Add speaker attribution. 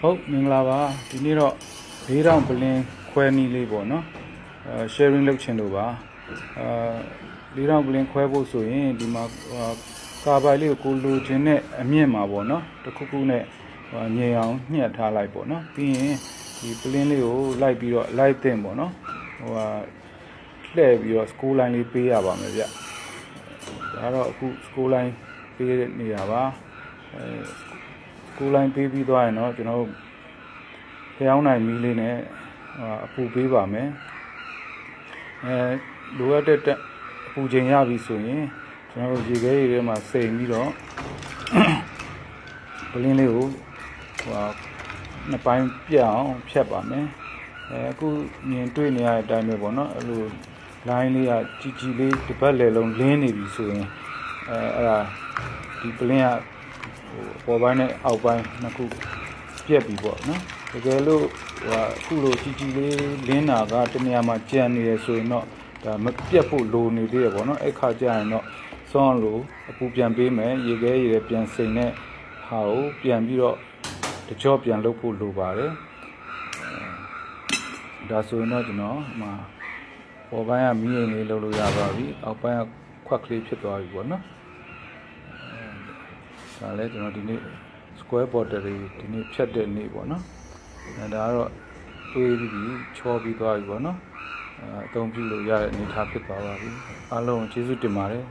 Speaker 1: ဟုတ်မင်္ဂလာပါဒီနေ့တော့4000ပလင်းခွဲနည်းလေးပေါ့နော်sharing လုပ်ချင်လို့ပါ4000ပလင်းခွဲဖို့ဆိုရင်ဒီမှာကာပိုင်လေးကိုလိုချင်တဲ့အမြင့်မှာပေါ့နော်တစ်ခုခုနဲ့ညင်အောင်ညှက်ထားလိုက်ပေါ့နော်ပြီးရင်ဒီပလင်းလေးကိုလိုက်ပြီးတော့လိုက်တင်ပေါ့နော်လှည့်ပြီးတော့ school line လေးပေးရပါမယ်ဗျဒါတော့အခု school line ပေးနေတာပါschool line ပေးပြီးသွားရင်တော့ကျွန်တော်တို့ဖျောင်းနိုင်မီးလေးနဲ့အပူပေးပါမယ်လိုအပ်တဲ့အပူချိန်ရပြီဆိုရင်ကျွန်တော်တို့ရေခဲထဲမှာစိမ်ပြီးတော့ပလင်းလေးကိုနှစ်ပိုင်းပြတ်အောင်ဖြတ်ပါမယ်အခုမြင်တွေ့နေရတဲ့အတိုင်းပဲပေါ့နော်အဲ့လို line လေးကကြီးလေးတစ်ပတ်လည်လုံးလင်းနေပြီဆိုရင်အဲ့ဒါဒီပလင်းကပေါ်ပိုင်းနဲ့အောက်ပိုင်းနှစ်ခုပြက်ပြီပေါ့နော်တကယ်လို့အခုလိုကြီးလေးလင်းတာကတနေရာမှာကြံနေရဆိုရင်တော့ဒါမပြက်ဖို့လိုနေသေးရပေါ့နော်အဲ့ခါကျရင်တော့စောင်းလို့အပူပြန်ပေးမယ်ရေခဲပြန်စိမ်တဲ့ဟာကိုပြန်ပြီးတော့တကြောပြန်လုပ်ဖို့လိုပါတယ်ဒါဆိုရင်တော့ကျွန်တော်ပေါ်ပိုင်းကမီးရင်လေးလုပ်လို့ရပါပြီအောက်ပိုင်းကခွက်ကလေးဖြစ်သွားပြီပေါ့နော်ဒါလည်းကျွန်တော်ဒီနေ့ square border တွေဒီနေ့ဖြတ်တဲ့နေ့ပေါ့နော်ဒါကတော့တွေးပြီးချောပြီးသွားပြီပေါ့နော်အသုံးပြုလို့ရတဲ့အနေအထားဖြစ်သွားပါပြီအားလုံးကျေးဇူးတင်ပါတယ်